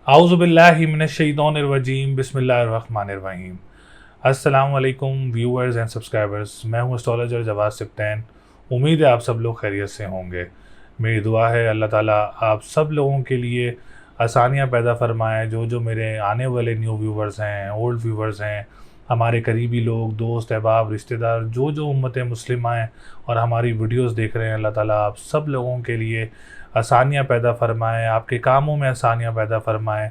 आउज़ुबिल्लाहि मिनश्शैतानिर्रजीम बिस्मिल्लाहिर्रहमानिर्रहीम। अस्सलाम वालेकुम व्यूअर्स एंड सब्सक्राइबर्स, मैं हूँ एस्ट्रोलॉजर जवाद सिप्तैन। उम्मीद है आप सब लोग खैरियत से होंगे। मेरी दुआ है अल्लाह ताला आप सब लोगों के लिए आसानियाँ पैदा फरमाए। जो जो मेरे आने वाले न्यू व्यूअर्स हैं, ओल्ड व्यूअर्स हैं, हमारे करीबी लोग, दोस्त अहबाब, रिश्तेदार, जो जो उम्मत मुस्लिमा हैं और हमारी वीडियोस देख रहे हैं, अल्लाह ताला आप सब लोगों के लिए आसानियाँ पैदा फरमाएँ, आपके कामों में आसानियाँ पैदा फरमाएँ।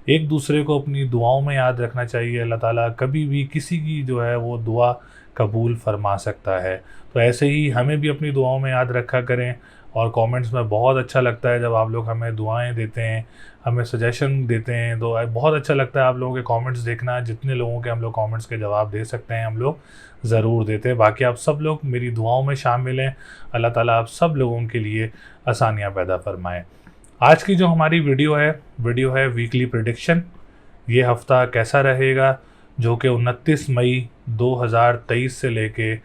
एक दूसरे को अपनी दुआओं में याद रखना चाहिए। अल्लाह ताला कभी भी किसी की जो है वो दुआ कबूल फरमा सकता है। तो ऐसे ही हमें भी अपनी दुआओं में याद रखा करें। और कमेंट्स में बहुत अच्छा लगता है जब आप लोग हमें दुआएं देते हैं, हमें सजेशन देते हैं। तो बहुत अच्छा लगता है आप लोगों के कमेंट्स देखना। जितने लोगों के हम लोग कमेंट्स के जवाब दे सकते हैं हम लोग ज़रूर देते हैं। बाकी आप सब लोग मेरी दुआओं में शामिल हैं। अल्लाह ताला आप सब लोगों के लिए आसानियाँ पैदा फरमाएँ। आज की जो हमारी वीडियो है वीकली प्रिडिक्शन। ये हफ़्ता कैसा रहेगा, जो कि 29 मई 2023 से लेके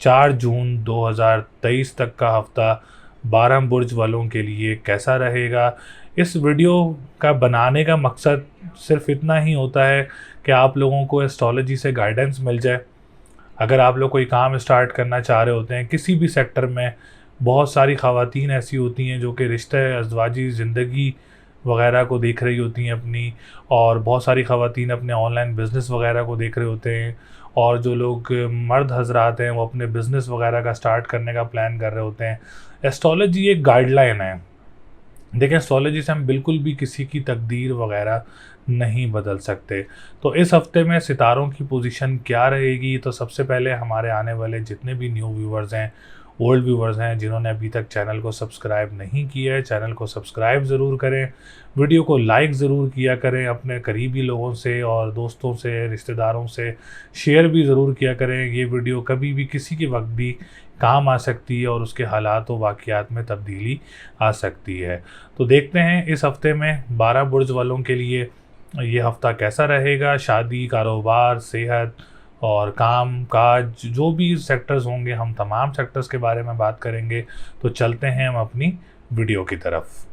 4 जून 2023 तक का हफ़्ता 12 बुर्ज वालों के लिए कैसा रहेगा। इस वीडियो का बनाने का मकसद सिर्फ इतना ही होता है कि आप लोगों को एस्ट्रोलॉजी से गाइडेंस मिल जाए। अगर आप लोग कोई काम स्टार्ट करना चाह रहे होते हैं किसी भी सेक्टर में, बहुत सारी ख़वातीन ऐसी होती हैं जो कि रिश्ते, अज़वाजी ज़िंदगी वगैरह को देख रही होती हैं अपनी, और बहुत सारी ख़वातीन अपने ऑनलाइन बिज़नेस वगैरह को देख रहे होते हैं, और जो लोग मर्द हजरात हैं वो अपने बिज़नेस वगैरह का स्टार्ट करने का प्लान कर रहे होते हैं। एस्ट्रोलॉजी एक गाइडलाइन है। देखें, एस्ट्रोलॉजी से हम बिल्कुल भी किसी की तकदीर वगैरह नहीं बदल सकते। तो इस हफ्ते में सितारों की पोजीशन क्या रहेगी, तो सबसे पहले हमारे आने वाले जितने भी न्यू व्यूवर्स हैं, ओल्ड व्यूवर्स हैं, जिन्होंने अभी तक चैनल को सब्सक्राइब नहीं किया है, चैनल को सब्सक्राइब ज़रूर करें। वीडियो को लाइक ज़रूर किया करें, अपने करीबी लोगों से और दोस्तों से, रिश्तेदारों से शेयर भी ज़रूर किया करें। ये वीडियो कभी भी किसी के वक्त भी काम आ सकती है और उसके हालात व वाक़यात में तब्दीली आ सकती है। तो देखते हैं इस हफ़्ते में 12 बुर्ज वालों के लिए ये हफ़्ता कैसा रहेगा। शादी, कारोबार, सेहत और काम काज, जो भी सेक्टर्स होंगे, हम तमाम सेक्टर्स के बारे में बात करेंगे। तो चलते हैं हम अपनी वीडियो की तरफ।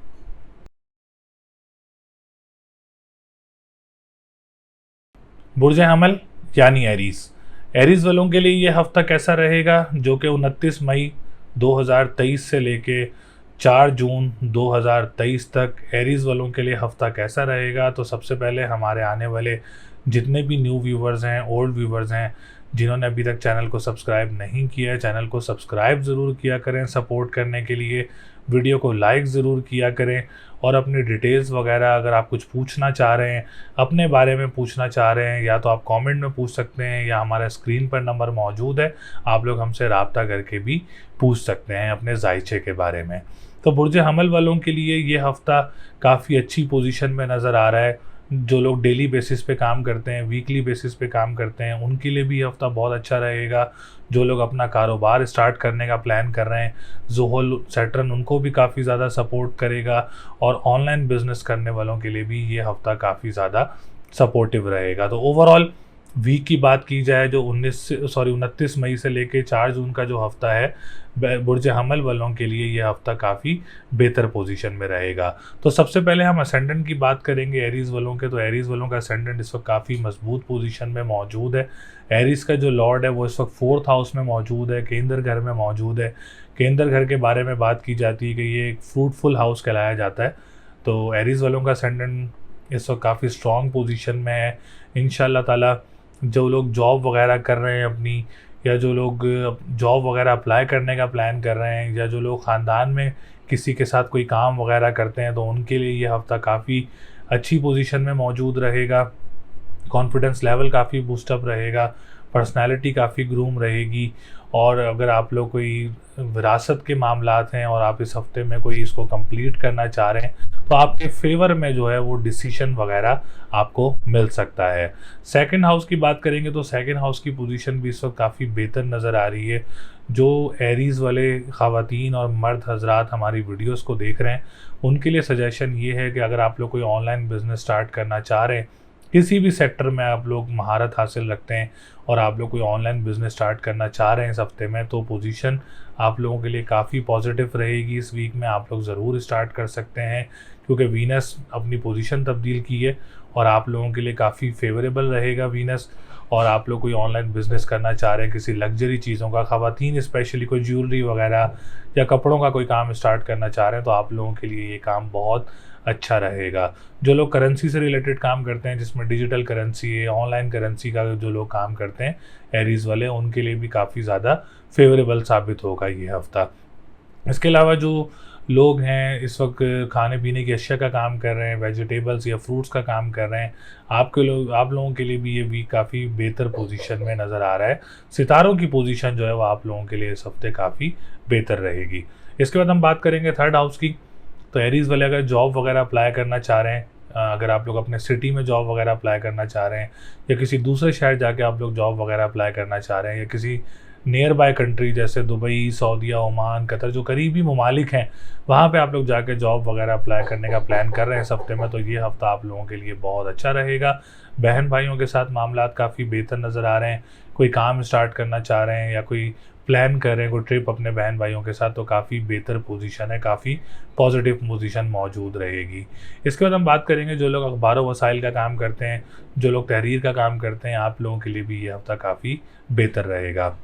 बुर्ज हमल यानी एरीज़ वालों के लिए ये हफ़्ता कैसा रहेगा, जो कि 29 मई 2023 से लेके 4 जून 2023 तक एरीज़ वालों के लिए हफ़्ता कैसा रहेगा। तो सबसे पहले हमारे आने वाले जितने भी न्यू व्यूवर्स हैं, ओल्ड व्यूवर्स हैं, जिन्होंने अभी तक चैनल को सब्सक्राइब नहीं किया है, चैनल को सब्सक्राइब ज़रूर किया करें सपोर्ट करने के लिए। वीडियो को लाइक ज़रूर किया करें और अपनी डिटेल्स वगैरह अगर आप कुछ पूछना चाह रहे हैं, अपने बारे में पूछना चाह रहे हैं, या तो आप कमेंट में पूछ सकते हैं या हमारे स्क्रीन पर नंबर मौजूद है, आप लोग हमसे रब्ता करके भी पूछ सकते हैं अपने जायचे के बारे में। तो बुर्ज हमल वालों के लिए ये हफ़्ता काफ़ी अच्छी पोजीशन में नज़र आ रहा है। जो लोग डेली बेसिस पे काम करते हैं, वीकली बेसिस पे काम करते हैं, उनके लिए भी हफ़्ता बहुत अच्छा रहेगा। जो लोग अपना कारोबार स्टार्ट करने का प्लान कर रहे हैं, ज़ुहल सैटर्न उनको भी काफ़ी ज़्यादा सपोर्ट करेगा। और ऑनलाइन बिज़नेस करने वालों के लिए भी ये हफ़्ता काफ़ी ज़्यादा सपोर्टिव रहेगा। तो ओवरऑल वीक की बात की जाए, जो 29 मई से लेके 4 जून का जो हफ़्ता है, बुर्ज हमल वालों के लिए ये हफ़्ता काफ़ी बेहतर पोजीशन में रहेगा। तो सबसे पहले हम असेंडेंट की बात करेंगे एरीज़ वालों के। तो एरीज़ वालों का असेंडेंट इस वक्त काफ़ी मजबूत पोजीशन में मौजूद है। एरीज़ का जो लॉर्ड है वो इस वक्त 4th हाउस में मौजूद है, केंद्र घर में मौजूद है। केंद्र घर के बारे में बात की जाती है कि ये एक फ्रूटफुल हाउस कहलाया जाता है। तो एरीज़ वालों का असेंडेंट इस वक्त काफ़ी स्ट्रॉन्ग पोजीशन में है। इंशाल्लाह ताला जो लोग जॉब वगैरह कर रहे हैं अपनी, या जो लोग जॉब वगैरह अप्लाई करने का प्लान कर रहे हैं, या जो लोग ख़ानदान में किसी के साथ कोई काम वगैरह करते हैं, तो उनके लिए ये हफ़्ता काफ़ी अच्छी पोजीशन में मौजूद रहेगा। कॉन्फिडेंस लेवल काफ़ी बूस्टअप रहेगा, पर्सनालिटी काफ़ी ग्रूम रहेगी। और अगर आप लोग कोई विरासत के मामलात हैं और आप इस हफ़्ते में कोई इसको कंप्लीट करना चाह रहे हैं, तो आपके फेवर में जो है वो डिसीशन वगैरह आपको मिल सकता है। सेकंड हाउस की बात करेंगे तो सेकंड हाउस की पोजीशन भी इस वक्त काफ़ी बेहतर नज़र आ रही है। जो एरीज़ वाले ख़वातीन और मर्द हजरात हमारी वीडियोस को देख रहे हैं, उनके लिए सजेशन ये है कि अगर आप लोग कोई ऑनलाइन बिज़नेस स्टार्ट करना चाह रहे हैं, किसी भी सेक्टर में आप लोग महारत हासिल रखते हैं और आप लोग कोई ऑनलाइन बिज़नेस स्टार्ट करना चाह रहे हैं इस हफ्ते में, तो पोजीशन आप लोगों के लिए काफ़ी पॉजिटिव रहेगी। इस वीक में आप लोग ज़रूर स्टार्ट कर सकते हैं, क्योंकि वीनस अपनी पोजीशन तब्दील की है और आप लोगों के लिए काफ़ी फेवरेबल रहेगा वीनस। और आप लोग कोई ऑनलाइन बिजनेस करना चाह रहे हैं, किसी लग्जरी चीज़ों का, ख़वातीन स्पेशली कोई ज्वेलरी वगैरह या कपड़ों का कोई काम स्टार्ट करना चाह रहे हैं, तो आप लोगों के लिए ये काम बहुत अच्छा रहेगा। जो लोग करेंसी से रिलेटेड काम करते हैं, जिसमें डिजिटल करेंसी है, ऑनलाइन करेंसी का जो लोग काम करते हैं एरीज़ वाले, उनके लिए भी काफ़ी ज़्यादा फेवरेबल साबित होगा ये हफ़्ता। इसके अलावा जो लोग हैं इस वक्त खाने पीने की अशिया का काम कर रहे हैं, वेजिटेबल्स या फ्रूट्स का काम कर रहे हैं, आप लोगों के लिए भी ये वीक काफ़ी बेहतर पोजीशन में नज़र आ रहा है। सितारों की पोजीशन जो है वो आप लोगों के लिए इस हफ्ते काफ़ी बेहतर रहेगी। इसके बाद हम बात करेंगे थर्ड हाउस की। तो एरीज़ वाले अगर जॉब वगैरह अप्लाई करना चाह रहे हैं, अगर आप लोग अपने सिटी में जॉब वगैरह अप्लाई करना चाह रहे हैं या किसी दूसरे शहर जाके आप लोग जॉब वगैरह अप्लाई करना चाह रहे हैं, या किसी नियर बाय कंट्री जैसे दुबई, सऊदीया, ओमान, कतर, जो करीबी ममालिक हैं, वहाँ पे आप लोग जाके जॉब वगैरह अप्लाई करने का प्लान कर रहे हैं इस हफ्ते में, तो ये हफ्ता आप लोगों के लिए बहुत अच्छा रहेगा। बहन भाइयों के साथ मामलात काफ़ी बेहतर नज़र आ रहे हैं। कोई काम स्टार्ट करना चाह रहे हैं या कोई प्लान कर रहे हैं कोई ट्रिप अपने बहन भाइयों के साथ, तो काफ़ी बेहतर पोजीशन है, काफ़ी पॉजिटिव पोजीशन मौजूद रहेगी। इसके बाद हम बात करेंगे जो लोग अखबार वसाइल का काम करते हैं, जो लोग तहरीर का काम करते हैं, आप लोगों के लिए भी ये हफ्ता काफ़ी बेहतर रहेगा।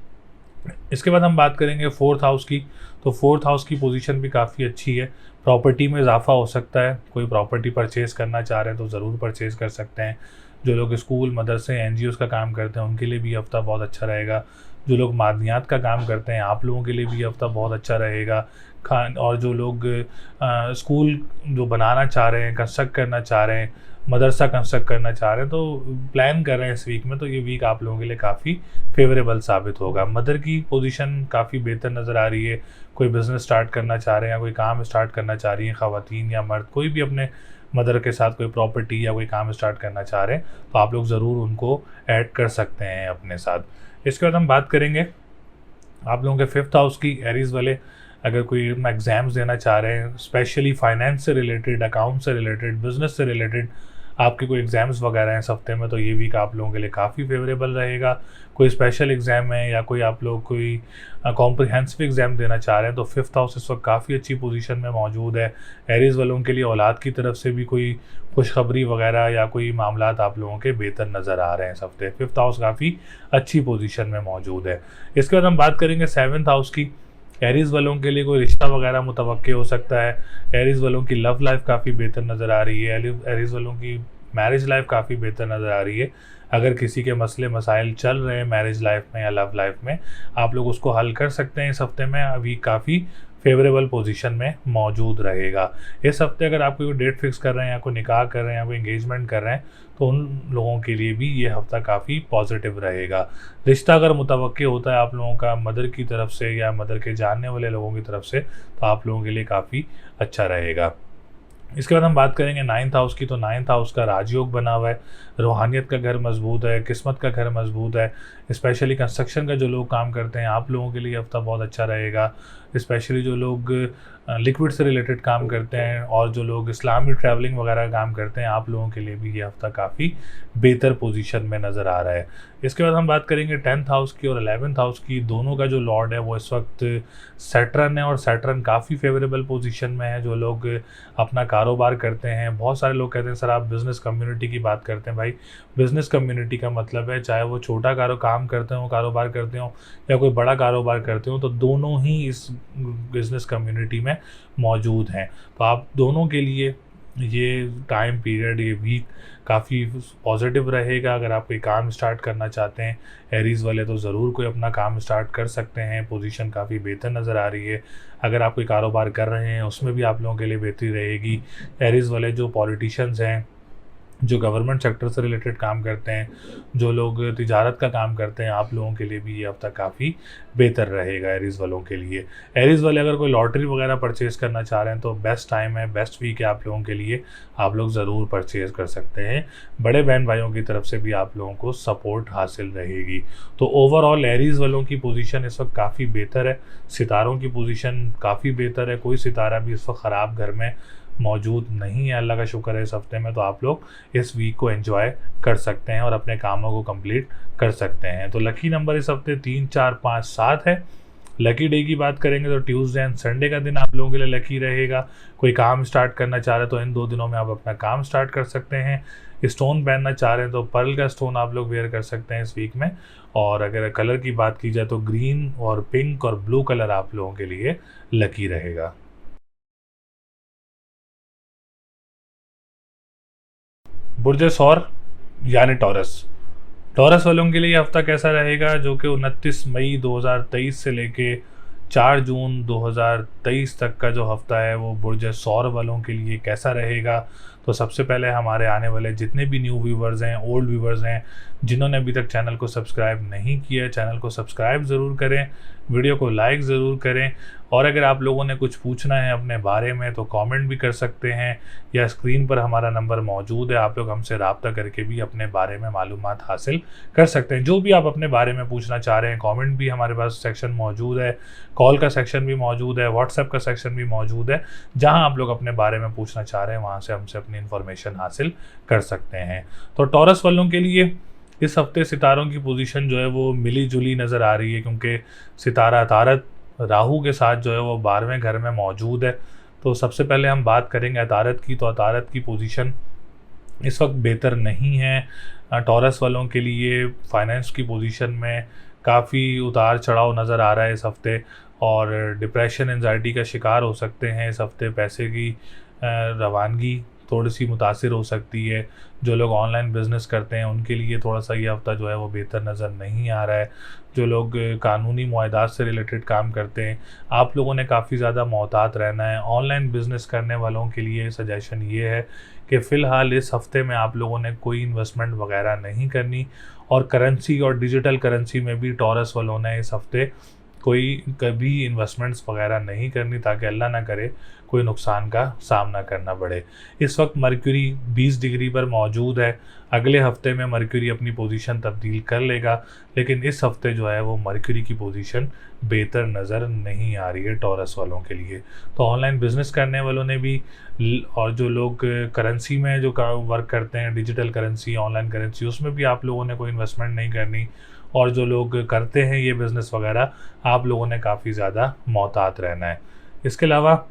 इसके बाद हम बात करेंगे फोर्थ हाउस की। तो फोर्थ हाउस की पोजीशन भी काफ़ी अच्छी है। प्रॉपर्टी में इजाफा हो सकता है, कोई प्रॉपर्टी परचेज़ करना चाह रहे हैं तो ज़रूर परचेज़ कर सकते हैं। जो लोग स्कूल, मदरसे, एनजीओज़ का काम करते हैं उनके लिए भी हफ्ता बहुत अच्छा रहेगा। जो लोग मादनियात का काम करते हैं आप लोगों के लिए भी हफ्ता बहुत अच्छा रहेगा। और जो लोग स्कूल जो बनाना चाह रहे हैं, कंस्ट्रक्ट करना चाह रहे हैं, मदरसा कंस्ट्रक्ट करना चाह रहे हैं, तो प्लान कर रहे हैं इस वीक में, तो ये वीक आप लोगों के लिए काफ़ी फेवरेबल साबित होगा। मदर की पोजीशन काफ़ी बेहतर नज़र आ रही है। कोई बिज़नेस स्टार्ट करना चाह रहे हैं या कोई काम स्टार्ट करना चाह रही हैं ख़वातीन या मर्द, कोई भी अपने मदर के साथ कोई प्रॉपर्टी या कोई काम स्टार्ट करना चाह रहे हैं, तो आप लोग ज़रूर उनको ऐड कर सकते हैं अपने साथ। इसके बाद हम बात करेंगे आप लोगों के फिफ्थ हाउस की। एरीज़ वाले अगर कोई एग्ज़ाम्स देना चाह रहे हैं, स्पेशली फाइनेंस से रिलेटेड, अकाउंट से रिलेटेड, बिज़नेस से रिलेटेड आपके कोई एग्ज़ाम्स वगैरह हैं इस हफ्ते में, तो ये वीक आप लोगों के लिए काफ़ी फेवरेबल रहेगा। कोई स्पेशल एग्ज़ाम है या कोई आप लोग कोई कॉम्प्रिहेंसिव एग्ज़ाम देना चाह रहे हैं, तो फिफ्थ हाउस इस वक्त काफ़ी अच्छी पोजीशन में मौजूद है। एरीज़ वालों के लिए औलाद की तरफ से भी कोई खुशखबरी वगैरह या कोई मामलात आप लोगों के बेहतर नज़र आ रहे हैं इस हफ्ते। फिफ्थ हाउस काफ़ी अच्छी पोजीशन में मौजूद है। इसके बाद हम बात करेंगे सेवन्थ हाउस की। एरीज़ वालों के लिए कोई रिश्ता वगैरह मुतवक्के हो सकता है। एरीज़ वालों की लव लाइफ काफ़ी बेहतर नज़र आ रही है। एरीज़ वालों की मैरिज लाइफ काफ़ी बेहतर नज़र आ रही है। अगर किसी के मसले मसाइल चल रहे हैं मैरिज लाइफ में या लव लाइफ में, आप लोग उसको हल कर सकते हैं इस हफ्ते में। अभी काफ़ी फेवरेबल पोजीशन में मौजूद रहेगा। इस हफ्ते अगर आप कोई डेट फिक्स कर रहे हैं या कोई निकाह कर रहे हैं या कोई एंगेजमेंट कर रहे हैं, तो उन लोगों के लिए भी ये हफ्ता काफ़ी पॉजिटिव रहेगा। रिश्ता अगर मुतवक्के होता है आप लोगों का मदर की तरफ से या मदर के जानने वाले लोगों की तरफ से, तो आप लोगों के लिए काफ़ी अच्छा रहेगा। इसके बाद हम बात करेंगे नाइन्थ हाउस की। तो नाइन्थ हाउस का राजयोग बना हुआ है, रूहानियत का घर मजबूत है, किस्मत का घर मजबूत है। स्पेशली कंस्ट्रक्शन का जो लोग काम करते हैं आप लोगों के लिए हफ्ता बहुत अच्छा रहेगा। स्पेशली जो लोग लिक्विड से रिलेटेड काम करते हैं और जो लोग इस्लामी ट्रैवलिंग वगैरह काम करते हैं, आप लोगों के लिए भी ये हफ्ता काफ़ी बेहतर पोजीशन में नज़र आ रहा है। इसके बाद हम बात करेंगे 10th हाउस की और 11th हाउस की। दोनों का जो लॉर्ड है वो इस वक्त सैटर्न है और सैटर्न काफ़ी फेवरेबल पोजीशन में है। जो लोग अपना कारोबार करते हैं, बहुत सारे लोग कहते हैं सर आप बिज़नेस कम्युनिटी की बात करते हैं। भाई बिज़नेस कम्युनिटी का मतलब है चाहे वो छोटा काम करते हो, कारोबार करते हो, या कोई बड़ा कारोबार करते हो, तो दोनों ही इस बिज़नेस कम्युनिटी में मौजूद हैं। तो आप दोनों के लिए ये टाइम पीरियड, ये वीक काफ़ी पॉजिटिव रहेगा। अगर आप कोई काम स्टार्ट करना चाहते हैं एरीज़ वाले, तो ज़रूर कोई अपना काम स्टार्ट कर सकते हैं। पोजीशन काफ़ी बेहतर नज़र आ रही है। अगर आप कोई कारोबार कर रहे हैं उसमें भी आप लोगों के लिए बेहतरी रहेगी। एरीज़ वाले जो पॉलिटिशियंस हैं, जो गवर्नमेंट सेक्टर से रिलेटेड काम करते हैं, जो लोग तिजारत का काम करते हैं, आप लोगों के लिए भी ये हफ्ता काफ़ी बेहतर रहेगा एरीज़ वालों के लिए। एरीज़ वाले अगर कोई लॉटरी वगैरह परचेज़ करना चाह रहे हैं तो बेस्ट टाइम है, बेस्ट वीक है आप लोगों के लिए। आप लोग ज़रूर परचेज़ कर सकते हैं। बड़े बहन भाइयों की तरफ से भी आप लोगों को सपोर्ट हासिल रहेगी। तो ओवरऑल एरीज़ वालों की पोजीशन इस वक्त काफ़ी बेहतर है। सितारों की पोजीशन काफ़ी बेहतर है। कोई सितारा भी इस वक्त ख़राब घर में मौजूद नहीं है, अल्लाह का शुक्र है इस हफ्ते में। तो आप लोग इस वीक को एंजॉय कर सकते हैं और अपने कामों को कंप्लीट कर सकते हैं। तो लकी नंबर इस हफ्ते 3, 4, 5, 7 है। लकी डे की बात करेंगे तो ट्यूसडे एंड संडे का दिन आप लोगों के लिए लकी रहेगा। कोई काम स्टार्ट करना चाह रहे हैं तो इन 2 दिनों में आप अपना काम स्टार्ट कर सकते हैं। स्टोन पहनना चाह रहे हैं तो पर्ल का स्टोन आप लोग वेयर कर सकते हैं इस वीक में। और अगर कलर की बात की जाए तो ग्रीन और पिंक और ब्लू कलर आप लोगों के लिए लकी रहेगा। बुर्ज सौर यानी टॉरस, टॉरस वालों के लिए ये हफ्ता कैसा रहेगा, जो कि 29 मई 2023 से लेके 4 जून 2023 तक का जो हफ्ता है वो बुर्ज सौर वालों के लिए कैसा रहेगा। तो सबसे पहले हमारे आने वाले जितने भी न्यू व्यूवर्स हैं, ओल्ड व्यूवर्स हैं, जिन्होंने अभी तक चैनल को सब्सक्राइब नहीं किया, चैनल को सब्सक्राइब ज़रूर करें, वीडियो को लाइक ज़रूर करें। और अगर आप लोगों ने कुछ पूछना है अपने बारे में तो कमेंट भी कर सकते हैं, या स्क्रीन पर हमारा नंबर मौजूद है, आप लोग हमसे रब्ता करके भी अपने बारे में मालूमात हासिल कर सकते हैं। जो भी आप अपने बारे में पूछना चाह रहे हैं, कमेंट भी हमारे पास सेक्शन मौजूद है, कॉल का सेक्शन भी मौजूद है, व्हाट्सएप का सेक्शन भी मौजूद है। जहां आप लोग अपने बारे में पूछना चाह रहे हैं वहां से हमसे अपनी इन्फॉर्मेशन हासिल कर सकते हैं। तो टॉरस वालों के लिए इस हफ्ते सितारों की पोजीशन जो है वो मिली जुली नज़र आ रही है, क्योंकि सितारा अतारत राहु के साथ जो है वो 12वें घर में मौजूद है। तो सबसे पहले हम बात करेंगे अतारत की। तो अतारत की पोजीशन इस वक्त बेहतर नहीं है। टॉरस वालों के लिए फाइनेंस की पोजीशन में काफ़ी उतार चढ़ाव नज़र आ रहा है इस हफ्ते, और डिप्रेशन एंजाइटी का शिकार हो सकते हैं इस हफ्ते। पैसे की रवानगी थोड़ी सी मुतासिर हो सकती है। जो लोग ऑनलाइन बिज़नेस करते हैं उनके लिए थोड़ा सा ये हफ्ता जो है वो बेहतर नज़र नहीं आ रहा है। जो लोग कानूनी मुआहदात से रिलेटेड काम करते हैं, आप लोगों ने काफ़ी ज़्यादा मोहतात रहना है। ऑनलाइन बिज़नेस करने वालों के लिए सजेशन ये है कि फ़िलहाल इस हफ्ते में आप लोगों ने कोई इन्वेस्टमेंट वगैरह नहीं करनी, और करेंसी और डिजिटल करेंसी में भी टॉरस वालों ने इस हफ्ते कोई कभी इन्वेस्टमेंट्स वगैरह नहीं करनी, ताकि अल्लाह ना करे कोई नुकसान का सामना करना पड़े। इस वक्त मरक्यूरी 20 डिग्री पर मौजूद है। अगले हफ्ते में मरक्यूरी अपनी पोजीशन तब्दील कर लेगा, लेकिन इस हफ्ते जो है वो मरक्यूरी की पोजीशन बेहतर नज़र नहीं आ रही है टॉरस वालों के लिए। तो ऑनलाइन बिज़नेस करने वालों ने भी, और जो लोग करेंसी में जो वर्क करते हैं, डिजिटल करेंसी, ऑनलाइन करेंसी, उसमें भी आप लोगों ने कोई इन्वेस्टमेंट नहीं करनी। और जो लोग करते हैं ये बिज़नेस वगैरह, आप लोगों ने काफ़ी ज़्यादा मोहतात रहना है। इसके अलावा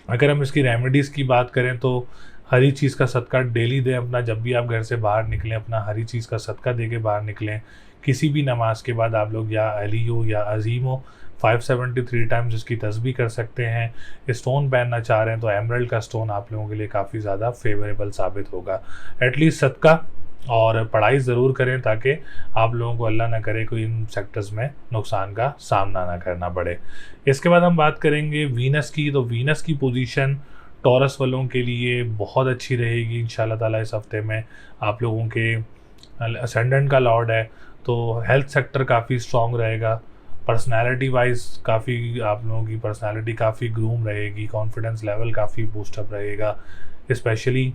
अगर हम इसकी रेमेडीज़ की बात करें तो हरी चीज़ का सदका डेली दें अपना। जब भी आप घर से बाहर निकलें अपना हरी चीज़ का सदका दे के बाहर निकलें। किसी भी नमाज के बाद आप लोग या अली हो या अजीम हो 573 टाइम्स इसकी तस्बीह कर सकते हैं। स्टोन पहनना चाह रहे हैं तो एमरल्ड का स्टोन आप लोगों के लिए काफ़ी ज़्यादा फेवरेबल साबित होगा। एटलीस्ट सदका और पढ़ाई ज़रूर करें, ताकि आप लोगों को अल्लाह ना करे कोई इन सेक्टर्स में नुकसान का सामना ना करना पड़े। इसके बाद हम बात करेंगे वीनस की। तो वीनस की पोजीशन टॉरस वालों के लिए बहुत अच्छी रहेगी इंशाल्लाह ताला। इस हफ्ते में आप लोगों के असेंडेंट का लॉर्ड है, तो हेल्थ सेक्टर काफ़ी स्ट्रॉन्ग रहेगा। पर्सनैलिटी वाइज काफ़ी आप लोगों की पर्सनैलिटी काफ़ी ग्रूम रहेगी, कॉन्फिडेंस लेवल काफ़ी बूस्टअप रहेगा। स्पेशली